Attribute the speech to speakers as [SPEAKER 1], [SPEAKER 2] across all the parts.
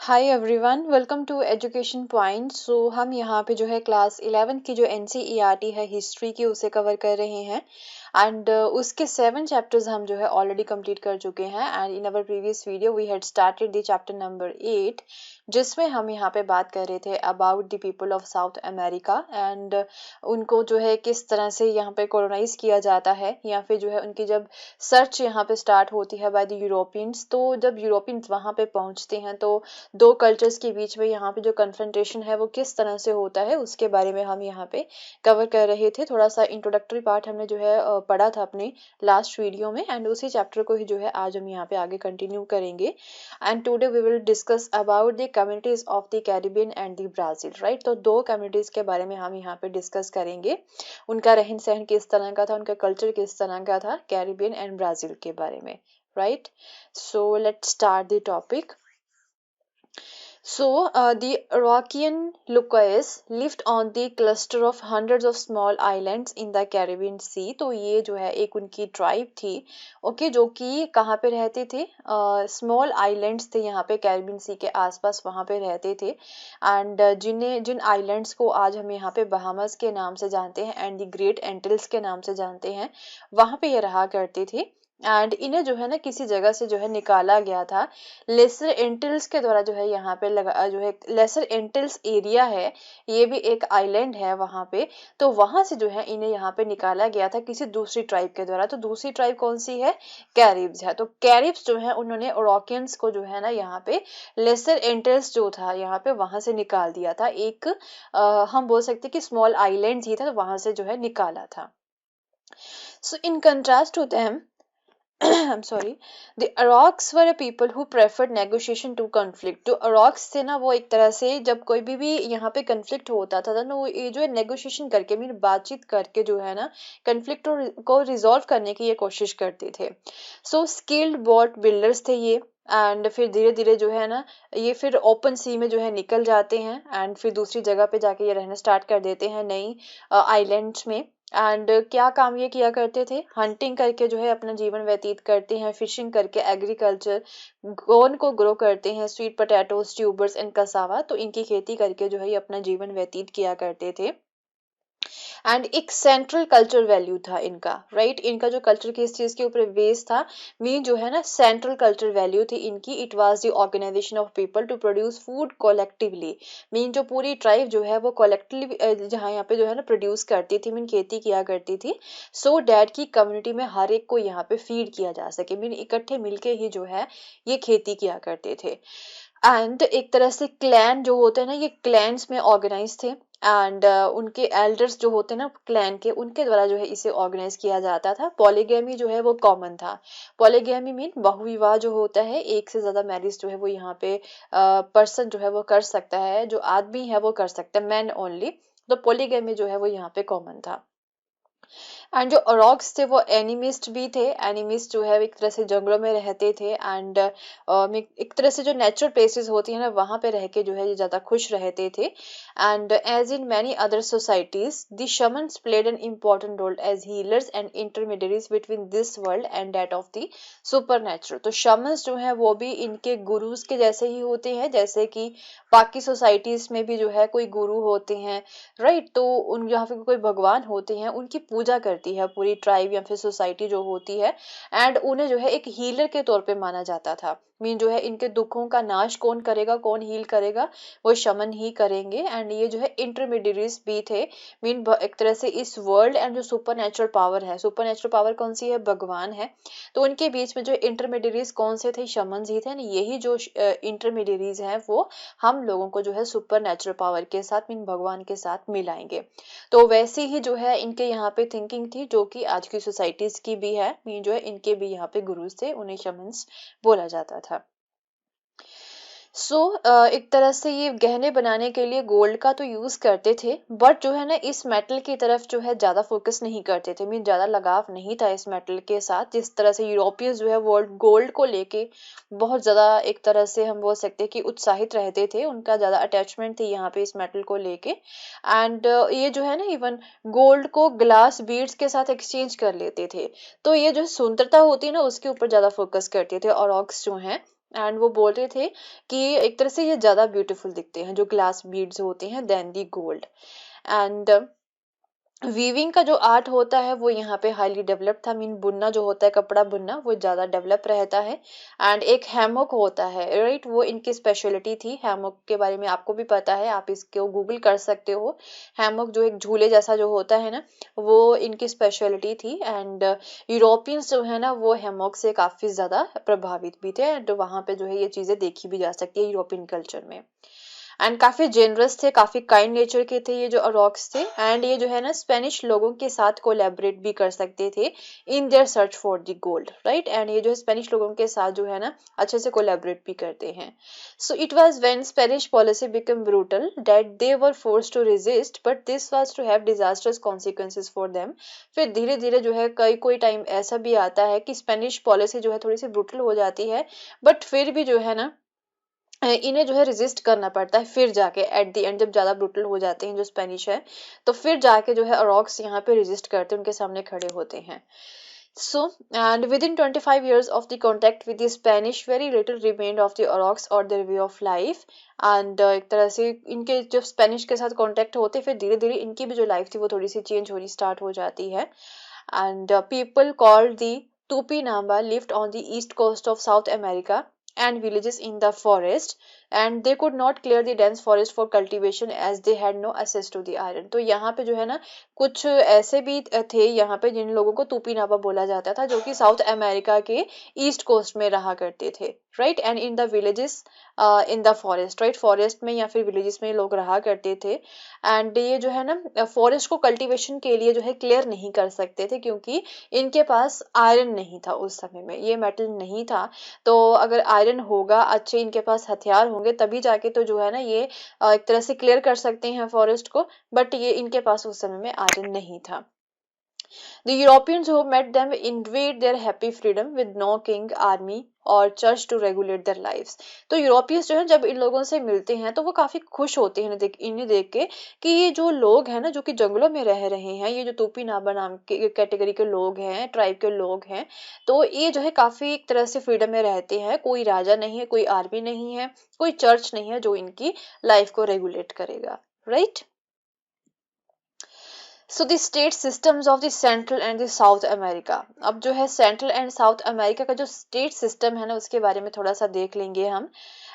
[SPEAKER 1] Hi everyone, welcome to education point. हम यहाँ पे जो है क्लास 11 की जो एनसीईआरटी है हिस्ट्री की उसे कवर कर रहे हैं एंड उसके 7 चैप्टर्स हम जो है ऑलरेडी कंप्लीट कर चुके हैं and in our previous video we had started the chapter number 8 जिसमें हम यहाँ पे बात कर रहे थे about the people of South America and उनको जो है किस तरह से यहाँ पे कॉलोनाइज किया जाता है या फिर जो है उनकी जब सर्च यहाँ पे स्टार्ट होती है बाय द यूरोपियंस। तो जब यूरोपियंस वहाँ पे पहुँचते हैं तो दो कल्चर्स के बीच में यहाँ पे जो कन्फ्रंटेशन है वो किस तरह से होता है उसके बारे में हम यहाँ पे कवर कर रहे थे। थोड़ा सा इंट्रोडक्टरी पार्ट हमने जो है पढ़ा था अपने लास्ट वीडियो में एंड उसी चैप्टर को ही जो है आज हम यहाँ पे आगे कंटिन्यू करेंगे and today we will discuss about the communities of the Caribbean and the Brazil. Right, तो दो कम्युनिटीज के बारे में हम यहाँ पे डिस्कस करेंगे, उनका रहन सहन किस तरह का था, उनका कल्चर किस तरह का था, कैरिबियन एंड ब्राजील के बारे में। Right, so let's start the topic. The Oroquian Lucayes lived on the cluster of hundreds of small islands in the Caribbean Sea। तो ये जो है एक उनकी ट्राइब थी, ओके, जो कि कहाँ पे रहते थे, स्मॉल आइलैंड्स थे यहाँ पे कैरिबियन सी के आसपास, वहाँ पे रहते थे एंड जिन आइलैंड्स को आज हम यहाँ पे बहामास के नाम से जानते हैं एंड द ग्रेट एंटिल्स के नाम से जानते हैं, वहाँ पे ये रहा करते थे एंड इन्हें जो है ना किसी जगह से जो है निकाला गया था। लेसर एंटिल्स के द्वारा जो है यहाँ पे लगा जो है लेसर एंटिल्स एरिया है, ये भी एक आइलैंड है वहाँ पे। तो वहां से जो है इन्हें यहाँ पे निकाला गया था किसी दूसरी ट्राइब के द्वारा। तो दूसरी ट्राइब कौन सी है? कैरिब्स है। तो कैरिब्स जो है उन्होंने ओरोकियंस को जो है ना यहाँ पे लेसर एंटिल्स जो था यहाँ पे वहां से निकाल दिया था। एक हम बोल सकते कि स्मॉल आइलैंड ही था, तो वहां से जो है निकाला था। So in contrast to them I'm sorry, the Arocs were a people who preferred negotiation to conflict। जो Arocs थे ना वो एक तरह से जब कोई भी यहाँ पे conflict होता था ना, वो ये जो है negotiation करके मीन बातचीत करके जो है ना conflict को resolve करने की ये कोशिश करते थे। So skilled boat builders थे ये एंड फिर धीरे धीरे जो है ना ये फिर ओपन सी में जो है निकल जाते हैं एंड फिर दूसरी जगह पे जाके ये रहना स्टार्ट कर देते हैं नई आइलैंड्स में। एंड क्या काम ये किया करते थे? हंटिंग करके जो है अपना जीवन व्यतीत करते हैं, फिशिंग करके, एग्रीकल्चर, कॉर्न को ग्रो करते हैं, sweet potatoes, tubers and cassava, तो इनकी खेती करके जो है ये अपना जीवन व्यतीत किया करते थे। एंड एक सेंट्रल कल्चर वैल्यू था इनका। राइट, इनका जो कल्चर किस चीज के ऊपर बेस था? मीन जो है ना सेंट्रल कल्चर वैल्यू थी इनकी, it was the organisation of people to produce food collectively. Mean जो पूरी ट्राइब जो है वो कोलेक्टिवली जहाँ यहाँ पे जो है ना प्रोड्यूस करती थी, मीन खेती किया करती थी, सो डैट की कम्युनिटी में हर एक को यहाँ पे फीड किया जा सके। मीन इकट्ठे मिलके ही जो है ये खेती किया करते थे। एंड एक तरह से क्लैन जो होते हैं ना, ये क्लैन्स में ऑर्गेनाइज थे एंड उनके एल्डर्स जो होते हैं ना क्लैन के, उनके द्वारा जो है इसे ऑर्गेनाइज किया जाता था। पॉलीगैमी जो है वो कॉमन था। पॉलीगैमी मीन बहुविवाह जो होता है, एक से ज्यादा मैरिज जो है वो यहाँ पे पर्सन जो है वो कर सकता है, जो आदमी है वो कर सकता है, मैन ओनली। तो पॉलीगैमी जो है वो यहाँ पे कॉमन था। एंड जो अरॉक्स थे वो एनिमिस्ट भी थे। एनिमिस्ट जो है एक तरह से जंगलों में रहते थे एंड एक तरह से जो नेचुरल प्लेसेस होती है ना वहां पे रह के जो है ये ज्यादा खुश रहते थे। And as in many other societies the shamans played an important role as healers and intermediaries between this world and that of the supernatural. तो शमन्स जो है वो भी इनके गुरुज के जैसे ही होते हैं, जैसे कि बाकी सोसाइटीज में भी जो है कोई गुरु होते हैं। राइट, तो उन यहाँ पे कोई भगवान होते हैं, उनकी पूजा करती है पूरी ट्राइब या फिर सोसाइटी जो होती है एंड उन्हें जो है एक हीलर के तौर पे माना जाता था। मीन जो है इनके दुखों का नाश कौन करेगा, कौन हील करेगा? वो शमन ही करेंगे। एंड ये जो है इंटरमीडियरीज भी थे। मीन एक तरह से इस वर्ल्ड एंड जो सुपर नेचुरल पावर है, सुपर नेचुरल पावर कौन सी है? भगवान है। तो उनके बीच में जो इंटरमीडियरीज कौन से थे? शमन्स ही थे। यही जो इंटरमीडियरीज हैं वो हम लोगों को जो है सुपर नेचुरल पावर के साथ मीन भगवान के साथ मिलाएंगे। तो वैसे ही जो है इनके यहाँ पे थिंकिंग थी जो कि आज की सोसाइटीज की भी है। मीन जो है इनके भी यहाँ पे गुरुज थे, उन्हें शमन्स बोला जाता था। एक तरह से ये गहने बनाने के लिए गोल्ड का तो यूज करते थे, बट जो है ना इस मेटल की तरफ जो है ज्यादा फोकस नहीं करते थे। मीन ज्यादा लगाव नहीं था इस मेटल के साथ, जिस तरह से यूरोपियंस जो है वर्ल्ड गोल्ड को लेके बहुत ज्यादा एक तरह से हम बोल सकते हैं कि उत्साहित रहते थे, उनका ज्यादा अटैचमेंट थी यहाँ पे इस मेटल को लेके। एंड ये जो है ना इवन गोल्ड को ग्लास बीड्स के साथ एक्सचेंज कर लेते थे। तो ये जो सुंदरता होती है ना उसके ऊपर ज्यादा फोकस करते थे और जो है एंड वो बोल रहे थे कि एक तरह से ये ज्यादा ब्यूटीफुल दिखते हैं जो ग्लास बीड्स होते हैं then the gold. And weaving का जो आर्ट होता है वो यहाँ पे हाईली डेवलप्ड था, मीन बुनना जो होता है, कपड़ा बुनना, वो ज्यादा डेवलप रहता है। एंड एक हैमॉक होता है, राइट, वो इनकी स्पेशलिटी थी। हैमॉक के बारे में आपको भी पता है, आप इसको गूगल कर सकते हो। हैमॉक जो एक झूले जैसा जो होता है ना, वो इनकी स्पेशलिटी थी। एंड यूरोपियंस जो है ना वो हैमॉक से काफी ज्यादा प्रभावित भी थे, एंड वहां पे जो है ये चीजें देखी भी जा सकती है यूरोपियन कल्चर में। एंड काफी जेनरस थे, काफी काइंड नेचर के थे ये जो अरॉक्स थे। एंड ये जो है ना स्पेनिश लोगों के साथ कोलैबोरेट भी कर सकते थे in their search for the gold, right. And ये जो है स्पेनिश लोगों के साथ जो है ना अच्छे से कोलैबोरेट भी करते हैं। So it was when Spanish policy became brutal that they were forced to resist, but this was to have disasters consequences for them. फिर धीरे धीरे जो है कई कोई टाइम ऐसा भी आता है कि स्पेनिश पॉलिसी जो है थोड़ी सी ब्रूटल हो जाती है, बट फिर भी जो है ना इन्हें जो है रेजिस्ट करना पड़ता है। फिर जाके एट द एंड जब ज्यादा ब्रूटल हो जाते हैं जो स्पेनिश है, तो फिर जाके जो है अरॉक्स यहाँ पे रेजिस्ट करते हैं, उनके सामने खड़े होते हैं। So and with in 25 years of the contact with the Spanish, very little remained of the Oroks or their way of life। And एक तरह से इनके जब स्पेनिश के साथ कांटेक्ट होते फिर धीरे धीरे इनकी भी जो लाइफ थी वो थोड़ी सी चेंज होनी स्टार्ट हो जाती है। And people called the Tupinamba lived on the east coast of South America and villages in the forest, and they could not clear the dense forest for cultivation as they had no access to the iron। तो यहाँ पे जो है ना कुछ ऐसे भी थे यहाँ पे जिन लोगों को तूपीनाबा बोला जाता था, जो कि साउथ अमेरिका के ईस्ट कोस्ट में रहा करते थे, right. And in the villages in the forest, right, forest में या फिर विलेजेस में लोग रहा करते थे। एंड ये जो है ना फॉरेस्ट को कल्टीवेशन के लिए जो है क्लियर नहीं कर सकते थे, क्योंकि इनके पास आयरन नहीं था उस समय में, ये मेटल नहीं था। तो अगर आयरन होगा, अच्छे इनके पास हथियार होंगे, तभी जाके तो जो है ना ये एक तरह से क्लियर कर सकते हैं फॉरेस्ट को, बट ये इनके पास उस समय में आयरन नहीं था। The Europeans who met them invade their happy freedom with no king, army और church to regulate their lives. तो यूरोपियंस जो है जब इन लोगों से मिलते हैं तो वो काफी खुश होते हैं इन्हें देख के कि ये जो लोग हैं ना जो कि जंगलों में रह रहे हैं, ये जो तूपी नाबा नाम के कैटेगरी के लोग हैं, ट्राइब के लोग हैं, तो ये जो है काफी एक तरह से फ्रीडम में रहते हैं। कोई राजा नहीं है, कोई आर्मी नहीं है, कोई चर्च नहीं है जो इनकी लाइफ को रेगुलेट करेगा, right. So the state systems of the central and the south America. अब जो है सेंट्रल एंड साउथ अमेरिका का जो स्टेट सिस्टम है ना उसके बारे में थोड़ा सा देख लेंगे हम।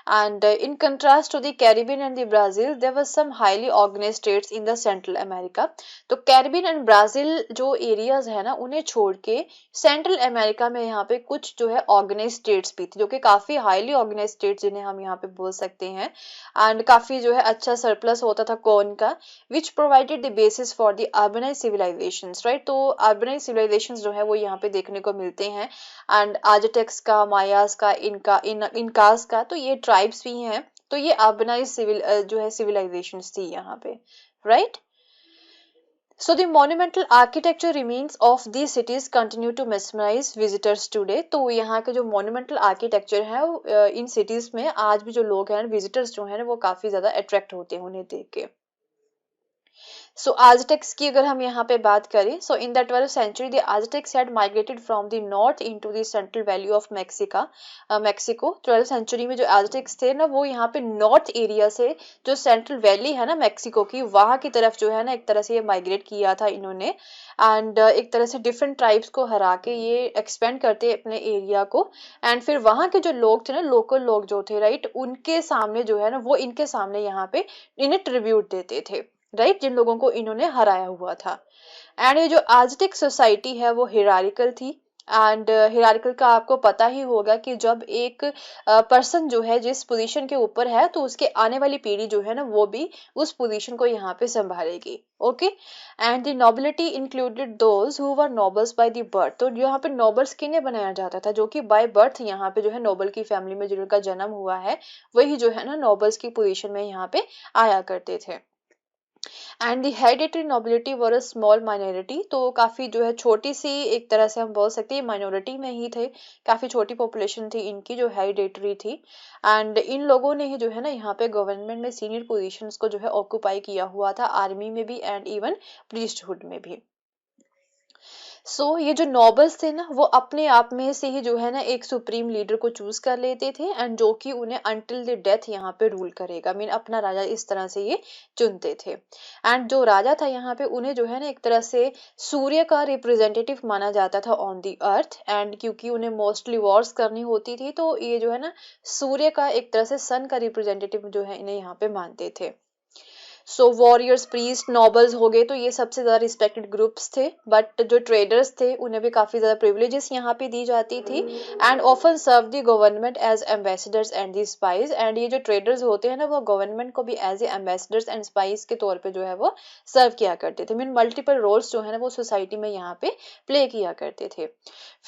[SPEAKER 1] And in contrast to the Caribbean and the Brazil, there was some highly organised states in the central America. तो कैरिबियन एंड ब्राजील जो एरियाज है ना उन्हें छोड़ के सेंट्रल अमेरिका में यहाँ पे कुछ जो है ऑर्गेनाइज्ड स्टेट्स भी थी, जो कि काफी हाईली ऑर्गेनाइज्ड स्टेट्स जिन्हें हम यहाँ पे बोल सकते हैं। एंड काफी जो है अच्छा सरप्लस होता था कॉर्न का, which provided the basis for the urbanized civilizations, right। तो urbanized civilizations जो है वो यहाँ पे देखने को मिलते हैं। एंड आजटेक्स का, मायास का, इनकास का, तो ये ट्राइब्स भी हैं। तो ये अर्बनाइज सिविल जो है सिविलाइजेशंस थी यहाँ पे, right. So the monumental architecture remains of these cities continue to mesmerize visitors today। तो यहाँ के जो monumental architecture है इन cities में आज भी जो लोग हैं, visitors जो हैं वो काफी ज्यादा attract होते हैं उन्हें देख के। सो आजटेक्स की अगर हम यहाँ पे बात करें, so in the 12th century the Aztecs had migrated from the north into the central valley of Mexico. 12th century में जो आजटेक्स थे ना वो यहाँ पे नॉर्थ एरिया से जो सेंट्रल वैली है ना मैक्सिको की, वहां की तरफ जो है ना एक तरह से ये माइग्रेट किया था इन्होंने। एंड एक तरह से डिफरेंट ट्राइब्स को हरा के ये एक्सपेंड करते अपने एरिया को। एंड फिर वहां के जो लोग थे ना, लोकल लोग जो थे, राइट, उनके सामने जो है ना वो इनके सामने यहाँ पे इन्हें ट्रिब्यूट देते थे, राइट, जिन लोगों को इन्होंने हराया हुआ था। एंड ये जो आजटेक सोसाइटी है वो हिरारिकल थी। एंड हिरारिकल का आपको पता ही होगा कि जब एक पर्सन जो है जिस पोजीशन के ऊपर है तो उसके आने वाली पीढ़ी जो है ना वो भी उस पोजीशन को यहाँ पे संभालेगी, okay. And the nobility included those who were nobles by the birth. तो यहाँ पे नोबल्स किन्हें बनाया जाता था, जो कि बाय बर्थ यहाँ पे जो है नोबल की फैमिली में जिनका जन्म हुआ है वही जो है ना नोबल्स की पोजीशन में यहाँ पे आया करते थे। And the hereditary nobility were a small minority. तो काफी जो है छोटी सी एक तरह से हम बोल सकते हैं माइनॉरिटी में ही थे, काफी छोटी पॉपुलेशन थी इनकी जो हेरिडिटरी थी। एंड इन लोगों ने ही जो है ना यहाँ पे गवर्नमेंट में सीनियर पोजीशंस को जो है ऑक्यूपाई किया हुआ था, आर्मी में भी एंड इवन प्रीस्टहुड में भी। ये जो नॉबल्स थे ना वो अपने आप में से ही जो है ना एक सुप्रीम लीडर को चूज कर लेते थे एंड जो कि उन्हें अंटिल द डेथ यहाँ पे रूल करेगा, मीन अपना राजा इस तरह से ये चुनते थे। एंड जो राजा था यहाँ पे उन्हें जो है ना एक तरह से सूर्य का रिप्रेजेंटेटिव माना जाता था ऑन दी अर्थ, एंड क्योंकि उन्हें मोस्टली वॉर्स करनी होती थी तो ये जो है ना सूर्य का एक तरह से सन का रिप्रेजेंटेटिव जो है इन्हें यहाँ पे मानते थे। वॉरियर्स, प्रीस्ट, नॉबल्स हो गए तो ये सबसे ज्यादा रिस्पेक्टेड ग्रुप्स थे, बट जो ट्रेडर्स थे उन्हें भी काफी ज्यादा प्रिविलेजेस यहाँ पे दी जाती थी and often serve the government as ambassadors and the spice. And ये जो ट्रेडर्स होते हैं ना वो गवर्नमेंट को भी as a ambassadors and spice के तौर पे जो है वो सर्व किया करते थे, मीन मल्टीपल रोल्स जो है ना वो सोसाइटी में यहाँ पे प्ले किया करते थे।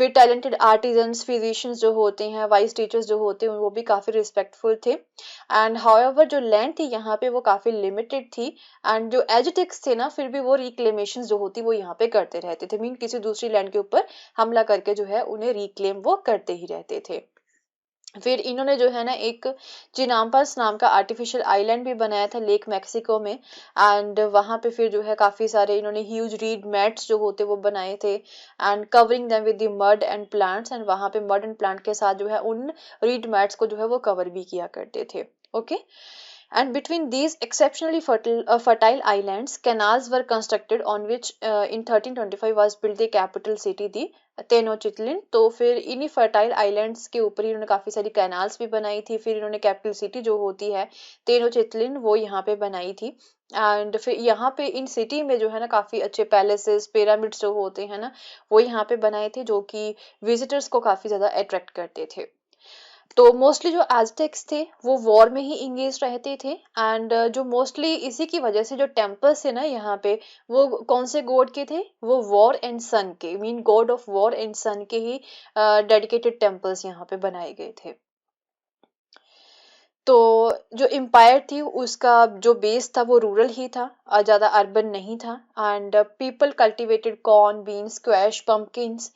[SPEAKER 1] फिर टैलेंटेड आर्टिजन्स, फिजिशियंस जो होते हैं, वाइस टीचर्स जो होते हैं वो भी काफी रिस्पेक्टफुल थे। एंड हाउएवर जो लैंड थी यहाँ पे वो काफी लिमिटेड थी एंड जो एजिटेक्स थे ना फिर भी वो रिक्लेमेशन जो होती वो यहाँ पे करते रहते थे, मीन किसी दूसरी लैंड के ऊपर हमला करके जो है उन्हें रिक्लेम वो करते ही रहते थे। फिर इन्होंने जो है ना एक चिनाम्पास नाम का आर्टिफिशियल आइलैंड भी बनाया था लेक मैक्सिको में, एंड वहां पे फिर जो है काफी सारे इन्होंने ह्यूज रीड मैट्स जो होते वो बनाए थे and covering them with the mud and plants, and वहां पे मड एंड प्लांट के साथ जो है उन रीड मैट्स को जो है वो कवर भी किया करते थे। Okay, and between these exceptionally fertile islands, canals were constructed on which in 1325 was built the capital city, the तेनोचिटलिन। तो फिर इन्हीं फर्टाइल आइलैंड्स के ऊपर ही इन्होंने काफी सारी कैनाल्स भी बनाई थी, फिर इन्होंने कैपिटल सिटी जो होती है तेनोचिटलिन वो यहाँ पे बनाई थी। एंड फिर यहाँ पे इन सिटी में जो है ना काफी अच्छे पैलेसेस, पिरामिड्स जो होते हैं ना वो यहाँ पे बनाए थे जो कि विजिटर्स को काफी ज्यादा अट्रैक्ट करते थे। तो मोस्टली जो एज़टेक्स थे वो वॉर में ही इंगेज रहते थे एंड जो मोस्टली इसी की वजह से जो टेम्पल्स थे ना यहाँ पे वो कौन से गॉड के थे, वो वॉर एंड सन के, mean god of war and sun के ही डेडिकेटेड टेम्पल्स यहाँ पे बनाए गए थे। तो जो एम्पायर थी उसका जो बेस था वो रूरल ही था, ज़्यादा अर्बन नहीं था। And people cultivated corn, beans, squash, pumpkins,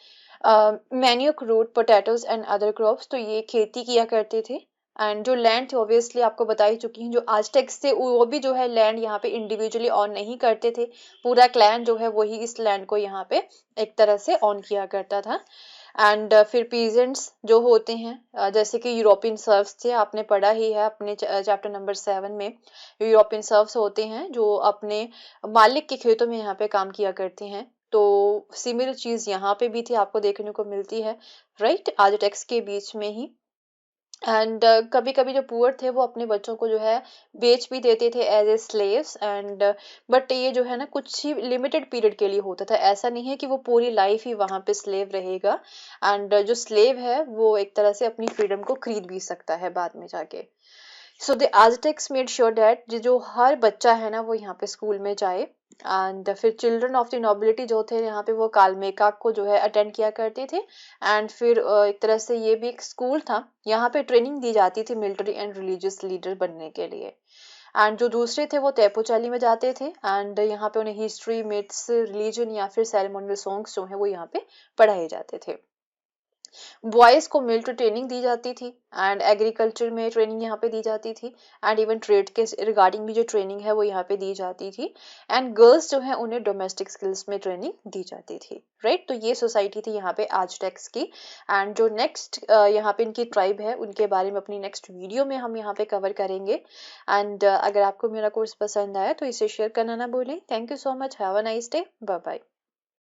[SPEAKER 1] manioc, root, potatoes and other crops. तो ये खेती किया करते थे। एंड जो लैंड थे ऑब्वियसली आपको बता ही चुकी हूँ, जो आजटेक्स थे वो भी जो है लैंड यहाँ पे इंडिविजुअली ऑन नहीं करते थे, पूरा क्लैन जो है वही इस लैंड को यहाँ पे एक तरह से ऑन किया करता था। एंड फिर पीजेंट्स जो होते हैं जैसे कि यूरोपियन सर्व्स थे, आपने पढ़ा ही है अपने चैप्टर नंबर 7 में। यूरोपियन सर्व्स होते हैं जो अपने मालिक के खेतों में यहाँ पे काम किया करते हैं। तो सिमिलर चीज यहाँ पे भी थी, आपको देखने को मिलती है, राइट, आजटेक्स के बीच में ही। एंड कभी कभी जो पुअर थे वो अपने बच्चों को जो है बेच भी देते थे as a slaves. And but ये जो है ना कुछ ही लिमिटेड पीरियड के लिए होता था, ऐसा नहीं है कि वो पूरी लाइफ ही वहां पे स्लेव रहेगा। एंड जो स्लेव है वो एक तरह से अपनी फ्रीडम को खरीद भी सकता है बाद में जाके। So the Aztecs made sure that जो हर बच्चा है ना वो यहाँ पे स्कूल में जाए। एंड फिर चिल्ड्रन ऑफ द नोबिलिटी जो थे यहाँ पे वो कालमेका को जो है अटेंड किया करते थे। एंड फिर एक तरह से ये भी एक स्कूल था, यहाँ पे ट्रेनिंग दी जाती थी मिलिट्री एंड रिलीजियस लीडर बनने के लिए। एंड जो दूसरे थे वो तेपोचाली में जाते थे एंड यहाँ पे उन्हें हिस्ट्री, मिथ्स, रिलीजन या फिर सेरेमोनियल सॉन्ग्स जो है वो यहाँ पे पढ़ाए जाते थे। बॉयज को मिलिट्री ट्रेनिंग दी जाती थी एंड एग्रीकल्चर में ट्रेनिंग यहाँ पे दी जाती थी एंड इवन ट्रेड के रिगार्डिंग भी जो ट्रेनिंग है वो यहाँ पे दी जाती थी। एंड गर्ल्स जो है उन्हें डोमेस्टिक स्किल्स में ट्रेनिंग दी जाती थी, राइट। तो ये सोसाइटी थी यहाँ पे आजटेक्स की। एंड जो नेक्स्ट यहाँ पे इनकी ट्राइब है उनके बारे में अपनी नेक्स्ट वीडियो में हम यहाँ पे कवर करेंगे। एंड अगर आपको मेरा कोर्स पसंद आया तो इसे शेयर करना ना भूलें। Thank you so much, have a nice day, bye bye.